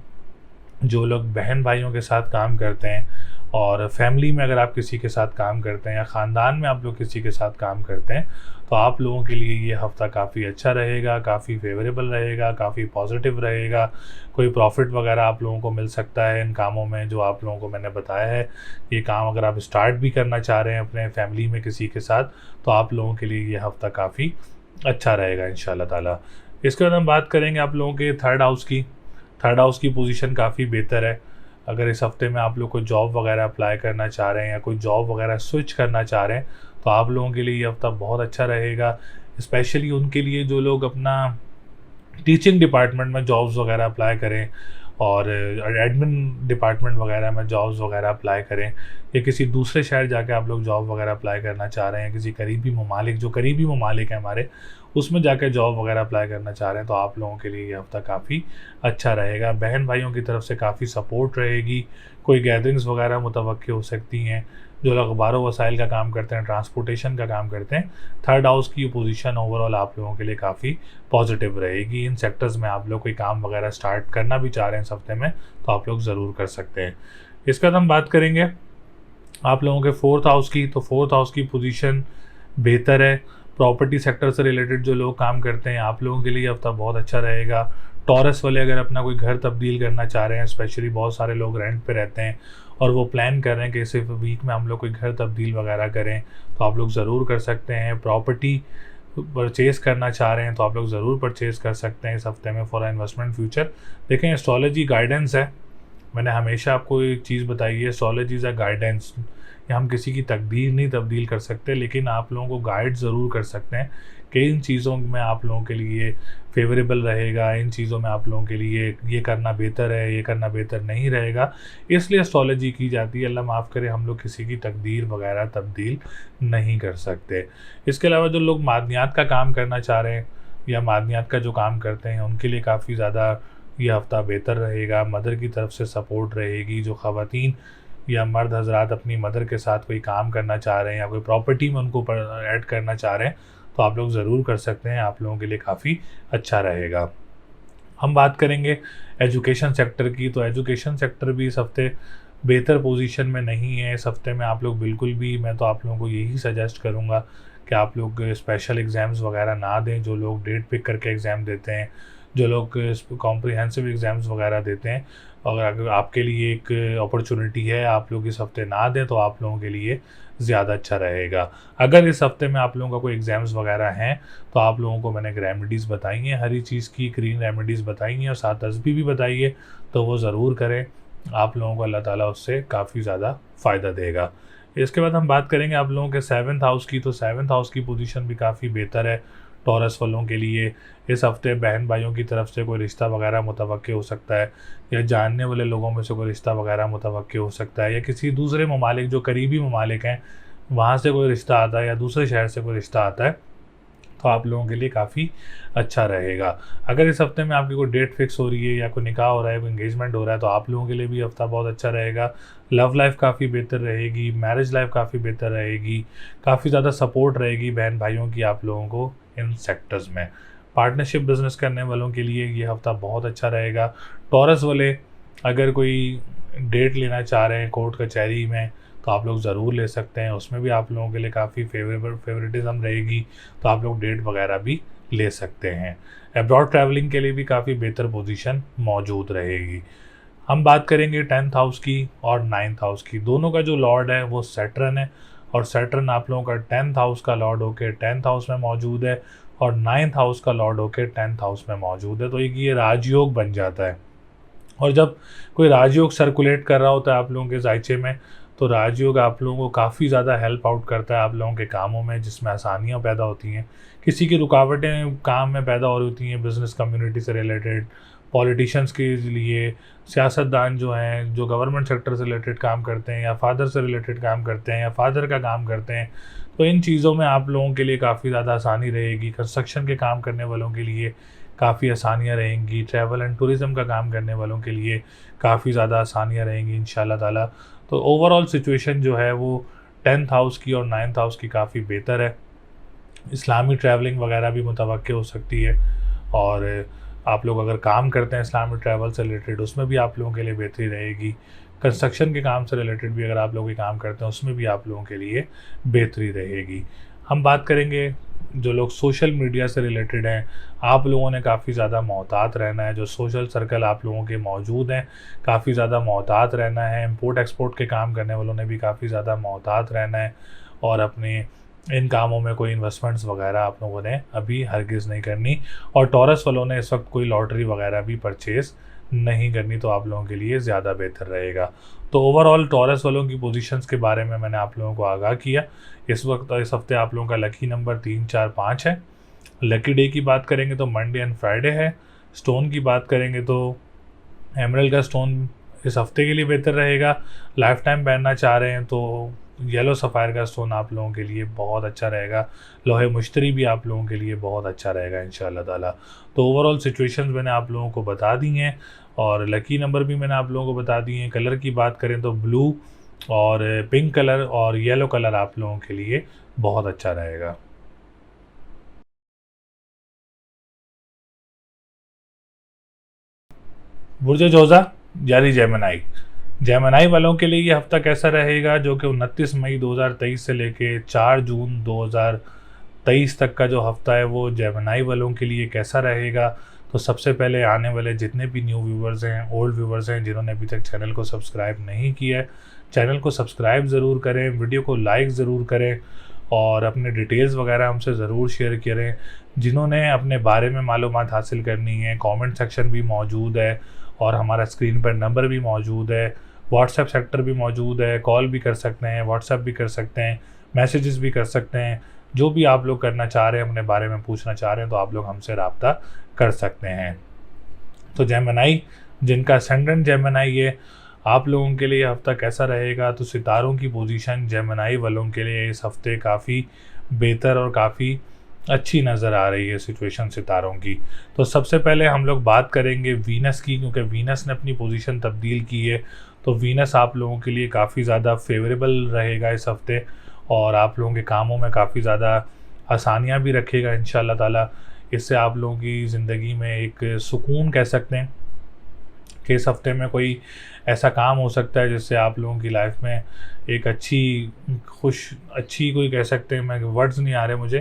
जो लोग बहन भाइयों के साथ काम करते हैं, और फैमिली में अगर आप किसी के साथ काम करते हैं, या ख़ानदान में आप लोग किसी के साथ काम करते हैं, तो आप लोगों के लिए ये हफ़्ता काफ़ी अच्छा रहेगा, काफ़ी फेवरेबल रहेगा, काफ़ी पॉजिटिव रहेगा। कोई प्रॉफिट वगैरह आप लोगों को मिल सकता है इन कामों में जो आप लोगों को मैंने बताया है। ये काम अगर आप स्टार्ट भी करना चाह रहे हैं अपने फैमिली में किसी के साथ, तो आप लोगों के लिए ये हफ़्ता काफ़ी अच्छा रहेगा इंशाल्लाह ताला। इसके बाद हम बात करेंगे आप लोगों के थर्ड हाउस की। थर्ड हाउस की पोजीशन काफ़ी बेहतर है। अगर इस हफ्ते में आप लोग कोई जॉब वगैरह अप्लाई करना चाह रहे हैं, या कोई जॉब वगैरह स्विच करना चाह रहे हैं, तो आप लोगों के लिए ये हफ्ता बहुत अच्छा रहेगा। स्पेशली उनके लिए जो लोग अपना टीचिंग डिपार्टमेंट में जॉब्स वगैरह अप्लाई करें, और एडमिन डिपार्टमेंट वगैरह में जॉब्स वगैरह अप्लाई करें, या किसी दूसरे शहर जाके आप लोग जॉब वगैरह अप्लाई करना चाह रहे हैं, किसी करीबी ममालिक, जो करीबी ममालिक हैं हमारे, उसमें जाकर जॉब वगैरह अप्लाई करना चाह रहे हैं, तो आप लोगों के लिए ये हफ्ता काफ़ी अच्छा रहेगा। बहन भाइयों की तरफ से काफ़ी सपोर्ट रहेगी। कोई गैदरिंग्स वगैरह मुतवक्की हो सकती हैं। जो लोग अखबारों वसाइल का काम करते हैं, ट्रांसपोर्टेशन का काम करते हैं, थर्ड हाउस की पोजीशन ओवरऑल आप लोगों के लिए काफ़ी पॉजिटिव रहेगी। इन सेक्टर्स में आप लोग कोई काम वगैरह स्टार्ट करना भी चाह रहे हैं इस हफ्ते में, तो आप लोग ज़रूर कर सकते हैं। इसके बाद हम बात करेंगे आप लोगों के फोर्थ हाउस की। तो फोर्थ हाउस की पोजीशन बेहतर है। प्रॉपर्टी सेक्टर से रिलेटेड जो लोग काम करते हैं, आप लोगों के लिए हफ्ता बहुत अच्छा रहेगा। टॉरस वाले अगर अपना कोई घर तब्दील करना चाह रहे हैं, स्पेशली बहुत सारे लोग रेंट पे रहते हैं और वो प्लान कर रहे हैं कि सिर्फ वीक में हम लोग कोई घर तब्दील वगैरह करें, तो आप लोग ज़रूर कर सकते हैं। प्रॉपर्टी परचेज़ करना चाह रहे हैं तो आप लोग ज़रूर परचेज़ कर सकते हैं इस हफ्ते में फॉर इन्वेस्टमेंट फ्यूचर। देखें, एस्ट्रोलॉजी गाइडेंस है। मैंने हमेशा आपको एक चीज़ बताई है, एस्ट्रोलॉजी इज़ अ गाइडेंस। या हम किसी की तकदीर नहीं तब्दील कर सकते, लेकिन आप लोगों को गाइड ज़रूर कर सकते हैं कि इन चीज़ों में आप लोगों के लिए फेवरेबल रहेगा, इन चीज़ों में आप लोगों के लिए ये करना बेहतर है, ये करना बेहतर नहीं रहेगा। इसलिए एस्ट्रोलॉजी की जाती है। अल्लाह माफ़ करे, हम लोग किसी की तकदीर वगैरह तब्दील नहीं कर सकते। इसके अलावा जो लोग मादनियात का काम करना चाह रहे हैं या मादनियात का जो काम करते हैं, उनके लिए काफ़ी ज़्यादा ये हफ़्ता बेहतर रहेगा। मदर की तरफ से सपोर्ट रहेगी। जो ख़वातीन या मर्द हजरात अपनी मदर के साथ कोई काम करना चाह रहे हैं या कोई प्रॉपर्टी में उनको ऐड करना चाह रहे हैं, तो आप लोग ज़रूर कर सकते हैं। आप लोगों के लिए काफ़ी अच्छा रहेगा। हम बात करेंगे एजुकेशन सेक्टर की, तो एजुकेशन सेक्टर भी इस हफ्ते बेहतर पोजीशन में नहीं है। इस हफ्ते में आप लोग बिल्कुल भी, मैं तो आप लोगों को यही सजेस्ट करूँगा कि आप लोग स्पेशल एग्ज़ाम्स वगैरह ना दें। जो लोग डेट पिक करके एग्ज़ाम देते हैं, जो लोग कॉम्प्रिहेंसिव एग्ज़ाम्स वगैरह देते हैं, अगर आपके लिए एक अपॉर्चुनिटी है, आप लोग इस हफ्ते ना दें तो आप लोगों के लिए ज़्यादा अच्छा रहेगा। अगर इस हफ्ते में आप लोगों का कोई एग्ज़ाम्स वगैरह हैं, तो आप लोगों को मैंने रेमेडीज़ बताई हैं, हरी चीज़ की ग्रीन रेमेडीज़ बताई हैं और साथ तस्बीह भी बताई है, तो वो ज़रूर करें। आप लोगों को अल्लाह ताला उससे काफ़ी ज़्यादा फ़ायदा देगा। इसके बाद हम बात करेंगे आप लोगों के 7th हाउस की, तो 7th हाउस की पोजीशन भी काफ़ी बेहतर है टॉरस वालों के लिए। इस हफ्ते बहन भाइयों की तरफ से कोई रिश्ता वगैरह मुतवक्के हो सकता है, या जानने वाले लोगों में से कोई रिश्ता वगैरह मुतवक्के हो सकता है, या किसी दूसरे ममालिक, जो करीबी ममालिक हैं, वहाँ से कोई रिश्ता आता है या दूसरे शहर से कोई रिश्ता आता है, तो आप लोगों के लिए काफ़ी अच्छा रहेगा। अगर इस हफ्ते में आपकी कोई डेट फिक्स हो रही है या कोई निकाह हो रहा है, कोई इंगेजमेंट हो रहा है, तो आप लोगों के लिए भी हफ्ता बहुत अच्छा रहेगा। लव लाइफ काफ़ी बेहतर रहेगी, मैरिज लाइफ काफ़ी बेहतर रहेगी, काफ़ी ज़्यादा सपोर्ट रहेगी बहन भाइयों की आप लोगों को इन सेक्टर्स में। पार्टनरशिप बिजनेस करने वालों के लिए ये हफ्ता बहुत अच्छा रहेगा। टॉरस वाले अगर कोई डेट लेना चाह रहे हैं कोर्ट कचहरी में, तो आप लोग ज़रूर ले सकते हैं। उसमें भी आप लोगों के लिए काफ़ी फेवरेटिज़म रहेगी, तो आप लोग डेट वगैरह भी ले सकते हैं। अब्रॉड ट्रैवलिंग के लिए भी काफ़ी बेहतर पोजीशन मौजूद रहेगी। हम बात करेंगे 10th हाउस की और 9th हाउस की। दोनों का जो लॉर्ड है वो सैटर्न है, और सैटर्न आप लोगों का 10th हाउस का लॉर्ड होकर 10th हाउस में मौजूद है और 9th हाउस का लॉर्ड होकर 10th हाउस में मौजूद है। तो एक ये राजयोग बन जाता है। और जब कोई राजयोग सर्कुलेट कर रहा होता है आप लोगों के जायचे में, तो राजयोग आप लोगों को काफ़ी ज़्यादा हेल्प आउट करता है आप लोगों के कामों में, जिसमें आसानियाँ पैदा होती हैं। किसी की रुकावटें काम में पैदा हो रही होती हैं, बिज़नेस कम्युनिटी से रिलेटेड, पॉलिटिशियंस के लिए, सियासतदान जो हैं, जो गवर्नमेंट सेक्टर से रिलेटेड काम करते हैं, या फादर से रिलेटेड काम करते हैं, या फादर का काम करते हैं, तो इन चीज़ों में आप लोगों के लिए काफ़ी ज़्यादा आसानी रहेगी। कंस्ट्रक्शन के काम करने वालों के लिए काफ़ी आसानियाँ रहेंगी। ट्रैवल एंड टूरिज़म का काम करने वालों के लिए काफ़ी ज़्यादा आसानियाँ रहेंगी इंशाल्लाह ताला। तो ओवरऑल सिचुएशन जो है वो 10th हाउस की और 9th हाउस की काफ़ी बेहतर है। इस्लामी ट्रैवलिंग वगैरह भी मुतवक्के हो सकती है, और आप लोग अगर काम करते हैं इस्लामी ट्रैवल से रिलेटेड, उसमें भी आप लोगों के लिए बेहतरी रहेगी। कंस्ट्रक्शन के काम से रिलेटेड भी अगर आप लोग ये काम करते हैं, उसमें भी आप लोगों के लिए बेहतरी रहेगी। हम बात करेंगे जो लोग सोशल मीडिया से रिलेटेड हैं, आप लोगों ने काफ़ी ज़्यादा मोहतात रहना है। जो सोशल सर्कल आप लोगों के मौजूद हैं, काफ़ी ज़्यादा मोहतात रहना है। इंपोर्ट एक्सपोर्ट के काम करने वालों ने भी काफ़ी ज़्यादा मोहतात रहना है, और अपने इन कामों में कोई इन्वेस्टमेंट्स वगैरह आप लोगों ने अभी हरगिज़ नहीं करनी। और टॉरस वालों ने इस वक्त कोई लॉटरी वगैरह भी परचेज़ नहीं करनी, तो आप लोगों के लिए ज़्यादा बेहतर रहेगा। तो ओवरऑल टॉरस वालों की पोजीशंस के बारे में मैंने आप लोगों को आगाह किया। इस हफ्ते आप लोगों का लकी नंबर 3, 4, 5 है। लकी डे की बात करेंगे तो मंडे एंड फ्राइडे है। स्टोन की बात करेंगे तो एमरल्ड का स्टोन इस हफ्ते के लिए बेहतर रहेगा। लाइफ टाइम पहनना चाह रहे हैं तो येलो सफ़ायर का स्टोन आप लोगों के लिए बहुत अच्छा रहेगा। लोहे मुश्तरी भी आप लोगों के लिए बहुत अच्छा रहेगा इंशाल्लाह ताला। तो ओवरऑल सिचुएशंस मैंने आप लोगों को बता दी हैं, और लकी नंबर भी मैंने आप लोगों को बता दिए हैं। कलर की बात करें तो ब्लू और पिंक कलर और येलो कलर आप लोगों के लिए बहुत अच्छा रहेगा। बुर्ज जोज़ा यानी जेमिनी, जेमिनी वालों के लिए ये हफ्ता कैसा रहेगा, जो कि 29 मई 2023 से लेके 4 जून 2023 तक का जो हफ्ता है वो जेमिनी वालों के लिए कैसा रहेगा। तो सबसे पहले आने वाले जितने भी न्यू व्यूवर्स हैं, ओल्ड व्यूवर्स हैं, जिन्होंने अभी तक चैनल को सब्सक्राइब नहीं किया है, चैनल को सब्सक्राइब ज़रूर करें, वीडियो को लाइक ज़रूर करें और अपने डिटेल्स वगैरह हमसे ज़रूर शेयर करें। जिन्होंने अपने बारे में मालूमात हासिल करनी है, कमेंट सेक्शन भी मौजूद है और हमारा स्क्रीन पर नंबर भी मौजूद है, व्हाट्सएप सेक्टर भी मौजूद है, कॉल भी कर सकते हैं, व्हाट्सएप भी कर सकते हैं, मैसेजेस भी कर सकते हैं। जो भी आप लोग करना चाह रहे हैं, अपने बारे में पूछना चाह रहे हैं, तो आप लोग हमसे रब्ता कर सकते हैं। तो जेमिनी, जिनका असेंडेंट जेमिनी है, आप लोगों के लिए ये हफ़्ता कैसा रहेगा? तो सितारों की पोजीशन जेमिनी वालों के लिए इस हफ़्ते काफ़ी बेहतर और काफ़ी अच्छी नज़र आ रही है सिचुएशन सितारों की। तो सबसे पहले हम लोग बात करेंगे वीनस की, क्योंकि वीनस ने अपनी पोजीशन तब्दील की है। तो वीनस आप लोगों के लिए काफ़ी ज़्यादा फेवरेबल रहेगा इस हफ़्ते और आप लोगों के कामों में काफ़ी ज़्यादा आसानियाँ भी रखेगा इंशाअल्लाह ताला। इससे आप लोगों की ज़िंदगी में एक सुकून कह सकते हैं कि इस हफ़्ते में कोई ऐसा काम हो सकता है जिससे आप लोगों की लाइफ में एक अच्छी कोई कह सकते हैं, मैं वर्ड्स नहीं आ रहे मुझे,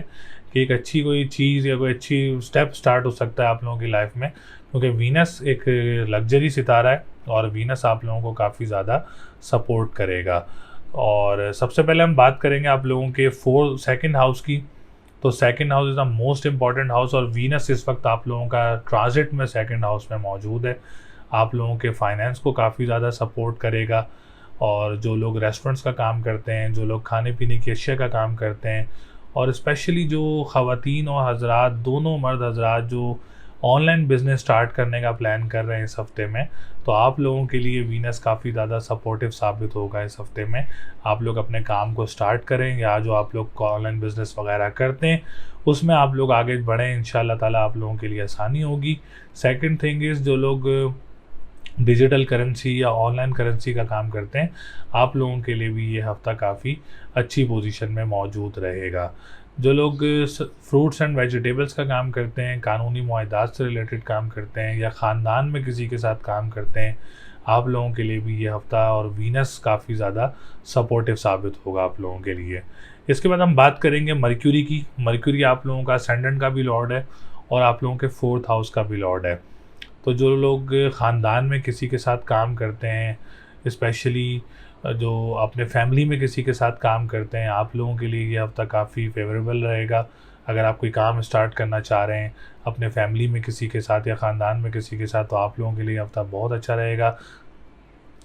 कि एक अच्छी कोई चीज़ या कोई अच्छी स्टेप स्टार्ट हो सकता है आप लोगों की लाइफ में, क्योंकि वीनस एक लग्जरी सितारा है और वीनस आप लोगों को काफ़ी ज़्यादा सपोर्ट करेगा। और सबसे पहले हम बात करेंगे आप लोगों के सेकंड हाउस की। तो second house is the most important house और वीनस इस वक्त आप लोगों का ट्रांजिट में सेकंड हाउस में मौजूद है। आप लोगों के फाइनेंस को काफ़ी ज़्यादा सपोर्ट करेगा और जो लोग रेस्टोरेंट्स का काम करते हैं, जो लोग खाने पीने की अशिया का काम करते हैं और स्पेशली जो ख़वातीन और हजरात, दोनों मर्द हजरात जो ऑनलाइन बिज़नेस स्टार्ट करने का प्लान कर रहे हैं इस हफ़्ते में, तो आप लोगों के लिए वीनस काफ़ी ज़्यादा सपोर्टिव साबित होगा इस हफ़्ते में। आप लोग अपने काम को स्टार्ट करें या जो आप लोग ऑनलाइन बिज़नेस वगैरह करते हैं उसमें आप लोग आगे बढ़ें, इंशाअल्लाह ताला आप लोगों के लिए आसानी होगी। सेकंड थिंग इज़, जो लोग डिजिटल करेंसी या ऑनलाइन करेंसी का काम करते हैं, आप लोगों के लिए भी ये हफ़्ता काफ़ी अच्छी पोजीशन में मौजूद रहेगा। जो लोग फ्रूट्स एंड वेजिटेबल्स का काम करते हैं, कानूनी मुआहदात से रिलेटेड काम करते हैं या ख़ानदान में किसी के साथ काम करते हैं, आप लोगों के लिए भी ये हफ़्ता और वीनस काफ़ी ज़्यादा सपोर्टिव साबित होगा आप लोगों के लिए। इसके बाद हम बात करेंगे मर्क्यूरी की। मर्क्यूरी आप लोगों का असेंडेंट का भी लॉर्ड है और आप लोगों के फोर्थ हाउस का भी लॉर्ड है। तो जो लोग ख़ानदान में किसी के साथ काम करते हैं, स्पेशली जो अपने फैमिली में किसी के साथ काम करते हैं, आप लोगों के लिए ये हफ़्ता काफ़ी फेवरेबल रहेगा। अगर आप कोई काम स्टार्ट करना चाह रहे हैं अपने फैमिली में किसी के साथ या ख़ानदान में किसी के साथ, तो आप लोगों के लिए हफ़्ता बहुत अच्छा रहेगा।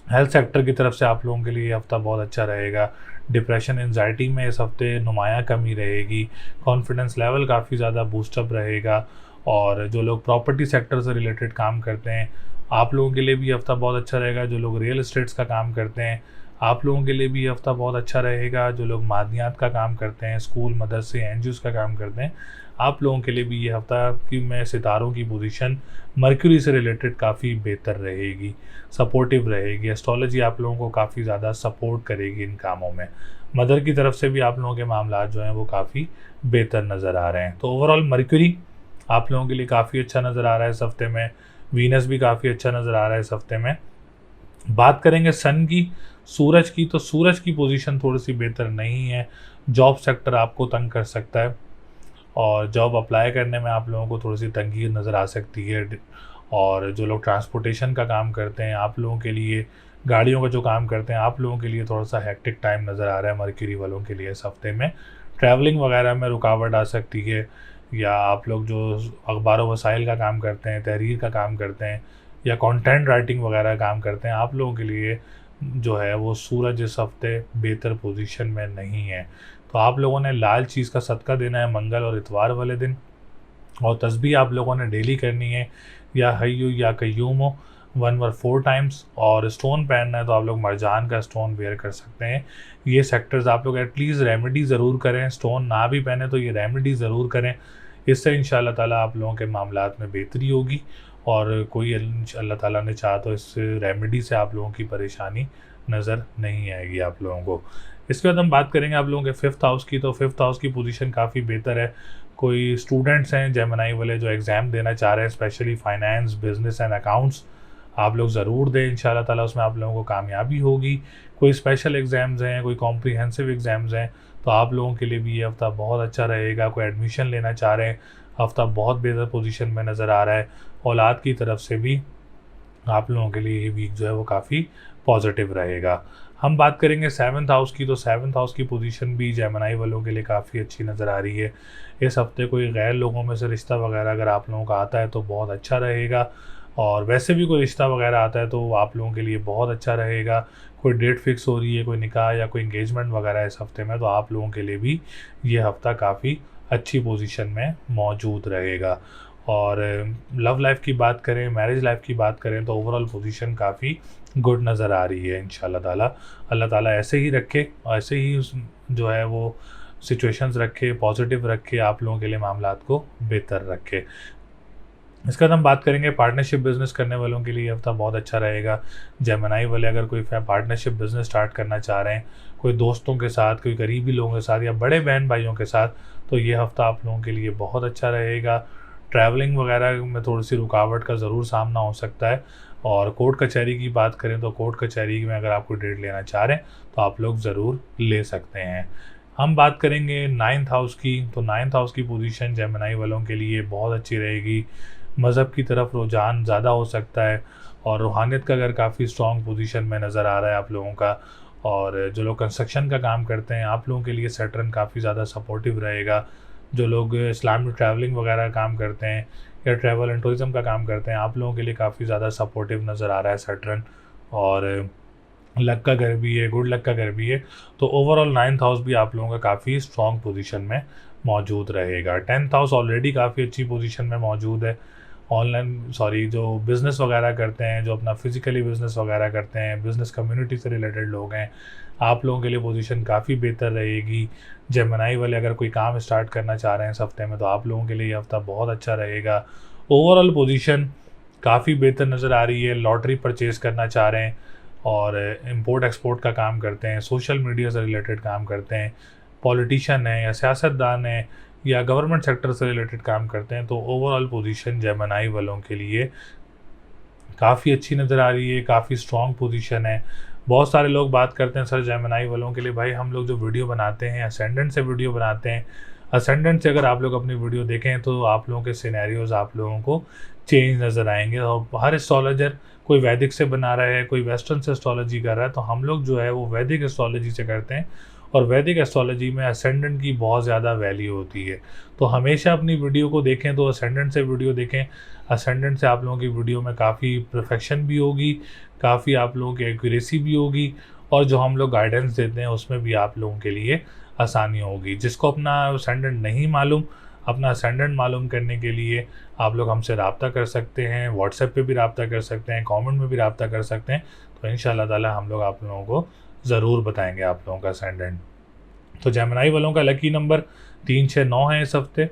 हेल्थ सेक्टर की तरफ से आप लोगों के लिए ये हफ़्ता बहुत अच्छा रहेगा। डिप्रेशन, एंजाइटी में इस हफ़्ते नुमायाँ कमी रहेगी। कॉन्फिडेंस लेवल काफ़ी ज़्यादा बूस्टअप रहेगा। और जो लोग प्रॉपर्टी सेक्टर से रिलेटेड काम करते हैं, आप लोगों के लिए भी हफ़्ता बहुत अच्छा रहेगा। जो लोग रियल एस्टेट्स का काम करते हैं, आप लोगों के लिए भी हफ़्ता बहुत अच्छा रहेगा। जो लोग मादनियात का काम करते हैं, स्कूल, मदरसे, एनजीओज़ का काम करते हैं, आप लोगों के लिए भी ये हफ़्ता कि में सितारों की पोजीशन मर्क्यूरी से रिलेटेड काफ़ी बेहतर रहेगी, सपोर्टिव रहेगी। एस्ट्रोलॉजी आप लोगों को काफ़ी ज़्यादा सपोर्ट करेगी इन कामों में। मदर की तरफ से भी आप लोगों के मामला जो हैं वो काफ़ी बेहतर नज़र आ रहे हैं। तो ओवरऑल मर्क्यूरी आप लोगों के लिए काफ़ी अच्छा नज़र आ रहा है इस हफ़्ते में। वीनस भी काफ़ी अच्छा नज़र आ रहा है इस हफ़्ते में। बात करेंगे सन की, सूरज की। तो सूरज की पोजीशन थोड़ी सी बेहतर नहीं है। जॉब सेक्टर आपको तंग कर सकता है और जॉब अप्लाई करने में आप लोगों को थोड़ी सी तंगी नज़र आ सकती है। और जो लोग ट्रांसपोर्टेशन का काम करते हैं, आप लोगों के लिए गाड़ियों का जो काम करते हैं, आप लोगों के लिए थोड़ा सा हेक्टिक टाइम नज़र आ रहा है मर्क्यूरी वालों के लिए इस हफ़्ते में। ट्रैवलिंग वगैरह में रुकावट आ सकती है, या आप लोग जो अखबार वसाइल का काम करते हैं, तहरीर का काम करते हैं या कंटेंट राइटिंग वगैरह काम करते हैं, आप लोगों के लिए जो है वो सूरज इस हफ़्ते बेहतर पोजीशन में नहीं है। तो आप लोगों ने लाल चीज़ का सदका देना है मंगल और इतवार वाले दिन, और तस्बीह आप लोगों ने डेली करनी है, या हय्यु या कय्यूम हो 1 or 4 टाइम्स। और स्टोन पहनना है तो आप लोग मरजान का स्टोन वेयर कर सकते हैं। ये सेक्टर्स आप लोग एटलीस्ट रेमेडी ज़रूर करें, स्टोन ना भी पहने तो ये रेमेडी ज़रूर करें। इससे इंशाअल्लाह ताला आप लोगों के मामलात में बेहतरी होगी और कोई अल्लाह ताला ने चाहा तो इस रेमेडी से आप लोगों की परेशानी नज़र नहीं आएगी आप लोगों को। इसके बाद हम बात करेंगे आप लोगों के फिफ्थ हाउस की। तो फिफ्थ हाउस की पोजीशन काफ़ी बेहतर है। कोई स्टूडेंट्स हैं जेमिनी वाले जो एग्ज़ाम देना चाह रहे हैं, specially finance, business and accounts, आप लोग ज़रूर दें, इंशाअल्लाह ताला उसमें आप लोगों को कामयाबी होगी। कोई स्पेशल एग्ज़ाम्स हैं, कोई कॉम्प्रिहेंसिव एग्ज़ाम्स हैं, तो आप लोगों के लिए भी ये हफ़्ता बहुत अच्छा रहेगा। कोई एडमिशन लेना चाह रहे हैं, हफ़्ता बहुत बेहतर पोजीशन में नज़र आ रहा है। औलाद की तरफ से भी आप लोगों के लिए ये वीक जो है वो काफ़ी पॉजिटिव रहेगा। हम बात करेंगे 7th हाउस की, तो 7th हाउस की पोजीशन भी जेमिनी वालों के लिए काफ़ी अच्छी नज़र आ रही है। इस हफ्ते कोई गैर लोगों में से रिश्ता वगैरह अगर आप लोगों का आता है तो बहुत अच्छा रहेगा, और वैसे भी कोई रिश्ता वगैरह आता है तो आप लोगों के लिए बहुत अच्छा रहेगा। कोई डेट फिक्स हो रही है, कोई निकाह या कोई इंगेजमेंट वगैरह इस हफ्ते में, तो आप लोगों के लिए भी ये हफ्ता काफ़ी अच्छी पोजीशन में मौजूद रहेगा। और लव लाइफ की बात करें, मैरिज लाइफ की बात करें, तो ओवरऑल पोजीशन काफ़ी गुड नज़र आ रही है इंशाल्लाह ताला। अल्लाह ताला ऐसे ही रखे, ऐसे ही जो है वो सिचुएशंस रखे, पॉजिटिव रखे, आप लोगों के लिए मामलात को बेहतर रखे। इसके बाद हम बात करेंगे पार्टनरशिप बिजनेस करने वालों के लिए ये हफ्ता बहुत अच्छा रहेगा। जेमिनी वाले अगर कोई पार्टनरशिप बिजनेस स्टार्ट करना चाह रहे हैं, कोई दोस्तों के साथ, कोई करीबी लोगों के साथ या बड़े बहन भाइयों के साथ, तो ये हफ्ता आप लोगों के लिए बहुत अच्छा रहेगा। ट्रैवलिंग वगैरह में थोड़ी सी रुकावट का ज़रूर सामना हो सकता है। और कोर्ट कचहरी की बात करें तो कोर्ट कचहरी में अगर आपको डेट लेना चाह रहे हैं तो आप लोग ज़रूर ले सकते हैं। हम बात करेंगे 9th हाउस की, तो 9th हाउस की पोजीशन जेमिनी वालों के लिए बहुत अच्छी रहेगी। मज़हब की तरफ रुझान ज़्यादा हो सकता है, और रूहानियत का अगर काफ़ी स्ट्रॉन्ग पोजीशन में नज़र आ रहा है आप लोगों का। और जो लोग कंस्ट्रक्शन का काम करते हैं, आप लोगों के लिए सैटर्न काफ़ी ज़्यादा सपोर्टिव रहेगा। जो लोग इस्लामिक ट्रैवलिंग वगैरह काम करते हैं या ट्रैवल एंड टूरिज़म का काम करते हैं, आप लोगों के लिए काफ़ी ज़्यादा सपोर्टिव नज़र आ रहा है सैटर्न। और लक का घर भी है, गुड लक का घर भी है। तो ओवरऑल 9th हाउस भी आप लोगों का काफ़ी स्ट्रॉन्ग पोजीशन में मौजूद रहेगा। 10th हाउस ऑलरेडी काफ़ी अच्छी पोजीशन में मौजूद है। जो बिज़नेस वगैरह करते हैं, जो अपना फिज़िकली बिज़नेस वगैरह करते हैं, बिज़नेस कम्युनिटी से रिलेटेड लोग हैं, आप लोगों के लिए पोजीशन काफ़ी बेहतर रहेगी। जेमिनी वाले अगर कोई काम स्टार्ट करना चाह रहे हैं इस हफ्ते में, तो आप लोगों के लिए ये हफ्ता बहुत अच्छा रहेगा। ओवरऑल पोजीशन काफ़ी बेहतर नज़र आ रही है। लॉटरी परचेज़ करना चाह रहे हैं और इंपोर्ट एक्सपोर्ट का काम करते हैं, सोशल मीडिया से रिलेटेड काम करते हैं, पॉलिटिशियन हैं या सियासतदान हैं या गवर्नमेंट सेक्टर से रिलेटेड काम करते हैं, तो ओवरऑल पोजीशन जेमिनी वालों के लिए काफ़ी अच्छी नज़र आ रही है, काफ़ी स्ट्रॉन्ग पोजीशन है। बहुत सारे लोग बात करते हैं सर जेमिनी वालों के लिए, भाई हम लोग जो वीडियो बनाते हैं असेंडेंट से वीडियो बनाते हैं, असेंडेंट से अगर आप लोग अपनी वीडियो देखें तो आप लोगों के सिनेरियोज आप लोगों को चेंज नज़र आएंगे। और हर एस्ट्रोलॉजर कोई वैदिक से बना रहा है, कोई वेस्टर्न से एस्ट्रोलॉजी कर रहा है, तो हम लोग जो है वो वैदिक एस्ट्रोलॉजी से करते हैं। और वैदिक एस्ट्रोलॉजी में असेंडेंट की बहुत ज़्यादा वैल्यू होती है। तो हमेशा अपनी वीडियो को देखें तो असेंडेंट से वीडियो देखें। असेंडेंट से आप लोगों की वीडियो में काफ़ी परफेक्शन भी होगी, काफ़ी आप लोगों की एक्यूरेसी भी होगी, और जो हम लोग गाइडेंस देते हैं उसमें भी आप लोगों के लिए आसानी होगी। जिसको अपना असेंडेंट नहीं मालूम, अपना असेंडेंट मालूम करने के लिए आप लोग हमसे रब्ता कर सकते हैं, व्हाट्सएप पे भी रब्ता कर सकते हैं, कमेंट में भी रब्ता कर सकते हैं। तो इंशाल्लाह ताला हम लोग आप लोगों को ज़रूर बताएंगे आप लोगों का असेंडेंट। तो जेमिनी वालों का लकी नंबर 3, 6, 9 है इस हफ्ते।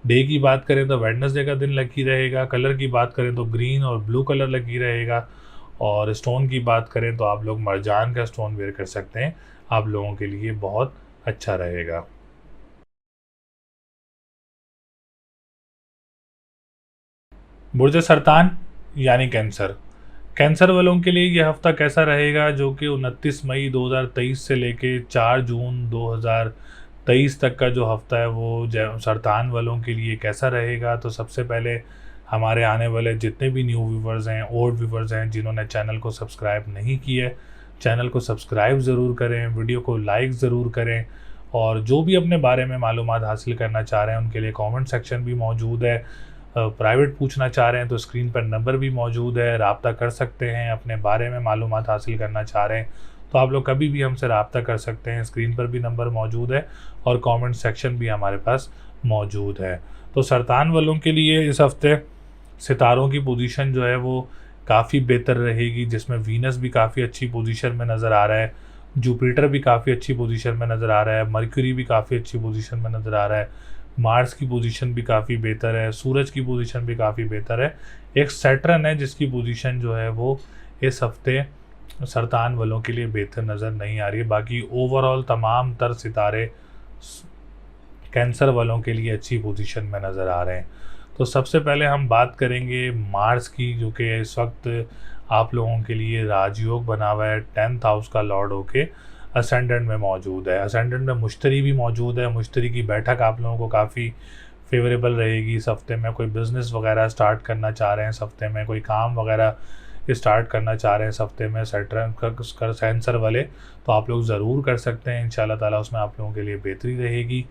डे की बात करें तो वेडनेसडे का दिन लकी रहेगा। कलर की बात करें तो ग्रीन और ब्लू कलर लकी रहेगा। और स्टोन की बात करें तो आप लोग मरजान का स्टोन वेयर कर सकते हैं, आप लोगों के लिए बहुत अच्छा रहेगा। बुर्ज सरतान यानी कैंसर, कैंसर वालों के लिए ये हफ्ता कैसा रहेगा, जो कि 29 मई 2023 से लेके 4 जून 2023 तक का जो हफ्ता है वो सरतान वालों के लिए कैसा रहेगा। तो सबसे पहले हमारे आने वाले जितने भी न्यू व्यूवर्स हैं, ओल्ड व्यूवर्स हैं, जिन्होंने चैनल को सब्सक्राइब नहीं किया है, चैनल को सब्सक्राइब ज़रूर करें, वीडियो को लाइक ज़रूर करें। और जो भी अपने बारे में मालूमात हासिल करना चाह रहे हैं उनके लिए कमेंट सेक्शन भी मौजूद है। प्राइवेट पूछना चाह रहे हैं तो स्क्रीन पर नंबर भी मौजूद है, रब्ता कर सकते हैं। अपने बारे में मालूमात हासिल करना चाह रहे हैं तो आप लोग कभी भी हमसे रब्ता कर सकते हैं, स्क्रीन पर भी नंबर मौजूद है और कमेंट सेक्शन भी हमारे पास मौजूद है। तो सरतान वालों के लिए इस हफ्ते सितारों की पोजीशन जो है वो काफ़ी बेहतर रहेगी, जिसमें वीनस भी काफ़ी अच्छी पोजीशन में नज़र आ रहा है, जुपिटर भी काफ़ी अच्छी पोजीशन में नज़र आ रहा है, मर्क्यूरी भी काफ़ी अच्छी पोजीशन में नज़र आ रहा है, मार्स की पोजीशन भी काफ़ी बेहतर है, सूरज की पोजीशन भी काफ़ी बेहतर है। एक सैटर्न है जिसकी पोजीशन जो है वो इस हफ्ते सरतान वालों के लिए बेहतर नज़र नहीं आ रही है। बाकी ओवरऑल तमाम तर सितारे कैंसर वालों के लिए अच्छी पोजीशन में नज़र आ रहे हैं। तो सबसे पहले हम बात करेंगे मार्स की, जो कि इस वक्त आप लोगों के लिए राजयोग बना हुआ है, 10th हाउस का लॉर्ड होके असेंडेंट में मौजूद है। असेंडेंट में मुश्तरी भी मौजूद है। मुश्तरी की बैठक आप लोगों को काफ़ी फेवरेबल रहेगी। इस हफ्ते में कोई बिज़नेस वगैरह स्टार्ट करना चाह रहे हैं, इस हफ्ते में कोई काम वगैरह स्टार्ट करना चाह रहे हैं इस हफ्ते में सेंसर वाले, तो आप लोग ज़रूर कर सकते हैं। इंशाल्लाह ताला उसमें आप लोगों के लिए बेहतरी रहेगी।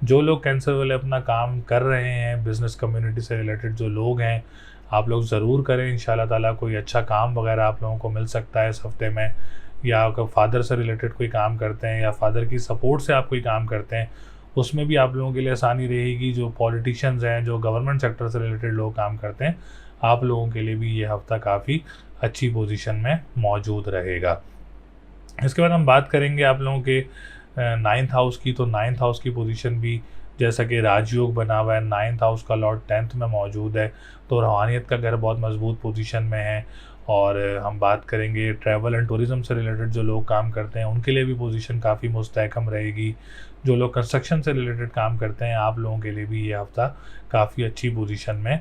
जो लोग कैंसर वाले अपना काम कर रहे हैं, बिज़नेस कम्युनिटी से रिलेटेड जो लोग हैं, आप लोग ज़रूर करें। इंशाल्लाह ताला कोई अच्छा काम वगैरह आप लोगों को मिल सकता है इस हफ्ते में। या अगर फादर से रिलेटेड कोई काम करते हैं या फादर की सपोर्ट से आप कोई काम करते हैं, उसमें भी आप लोगों के लिए आसानी रहेगी। जो पॉलिटिशियंस हैं, जो गवर्नमेंट सेक्टर से रिलेटेड लोग काम करते हैं, आप लोगों के लिए भी ये हफ़्ता काफ़ी अच्छी पोजीशन में मौजूद रहेगा। इसके बाद हम बात करेंगे आप लोगों के 9th हाउस की। तो 9th हाउस की पोजीशन भी जैसा कि राजयोग बना हुआ है, 9th हाउस का लॉर्ड 10th में मौजूद है, तो रूहानियत का घर बहुत मजबूत पोजीशन में है। और हम बात करेंगे ट्रैवल एंड टूरिज़म से रिलेटेड जो लोग काम करते हैं, उनके लिए भी पोजीशन काफ़ी मुस्तहकम रहेगी। जो लोग कंस्ट्रक्शन से रिलेटेड काम करते हैं, आप लोगों के लिए भी ये हफ़्ता काफ़ी अच्छी पोजीशन में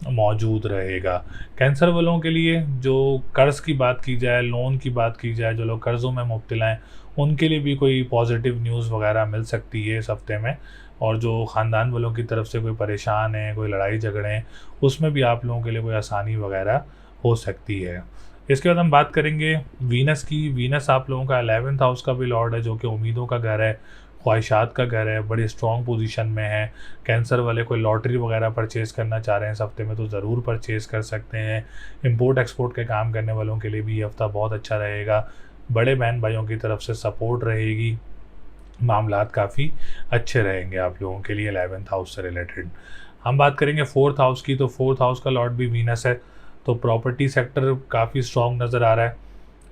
मौजूद रहेगा। कैंसर वालों के लिए जो कर्ज़ की बात की जाए, लोन की बात की जाए, जो लोग कर्ज़ों में मुब्तला हैं, उनके लिए भी कोई पॉजिटिव न्यूज़ वगैरह मिल सकती है इस हफ्ते में। और जो ख़ानदान वालों की तरफ से कोई परेशान है, कोई लड़ाई झगड़े हैं, उसमें भी आप लोगों के लिए कोई आसानी वगैरह हो सकती है। इसके बाद हम बात करेंगे वीनस की। वीनस आप लोगों का 11th हाउस का भी लॉर्ड है, जो कि उम्मीदों का घर है, ख्वाहिशात का घर है, बड़ी स्ट्रॉन्ग पोजीशन में है। कैंसर वाले कोई लॉटरी वगैरह परचेज़ करना चाह रहे हैं इस हफ्ते में, तो ज़रूर परचेज़ कर सकते हैं। इंपोर्ट एक्सपोर्ट के काम करने वालों के लिए भी ये हफ्ता बहुत अच्छा रहेगा। बड़े बहन भाइयों की तरफ से सपोर्ट रहेगी, मामलात काफ़ी अच्छे रहेंगे आप लोगों के लिए 11th हाउस से रिलेटेड। हम बात करेंगे 4th हाउस की। तो 4th हाउस का लॉर्ड भी वीनस है, तो प्रॉपर्टी सेक्टर काफ़ी स्ट्रॉन्ग नज़र आ रहा है।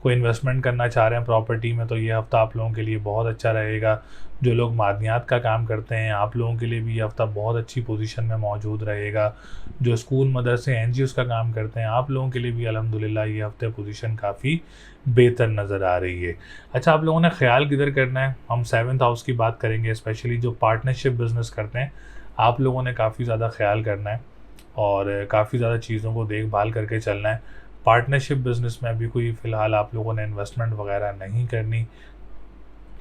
कोई इन्वेस्टमेंट करना चाह रहे हैं प्रॉपर्टी में, तो ये हफ़्ता आप लोगों के लिए बहुत अच्छा रहेगा। जो लोग मादनियात का काम करते हैं, आप लोगों के लिए भी ये हफ़्ता बहुत अच्छी पोजीशन में मौजूद रहेगा। जो स्कूल मदरसे एनजीओज़ का काम करते हैं, आप लोगों के लिए भी अल्हम्दुलिल्लाह ये हफ़्ते पोजीशन काफ़ी बेहतर नज़र आ रही है। अच्छा, आप लोगों ने ख्याल किधर करना है, हम 7th हाउस की बात करेंगे। स्पेशली जो पार्टनरशिप बिज़नेस करते हैं, आप लोगों ने काफ़ी ज़्यादा ख्याल करना है और काफ़ी ज़्यादा चीज़ों को देखभाल करके चलना है। पार्टनरशिप बिज़नेस में अभी कोई फ़िलहाल आप लोगों ने इन्वेस्टमेंट वगैरह नहीं करनी।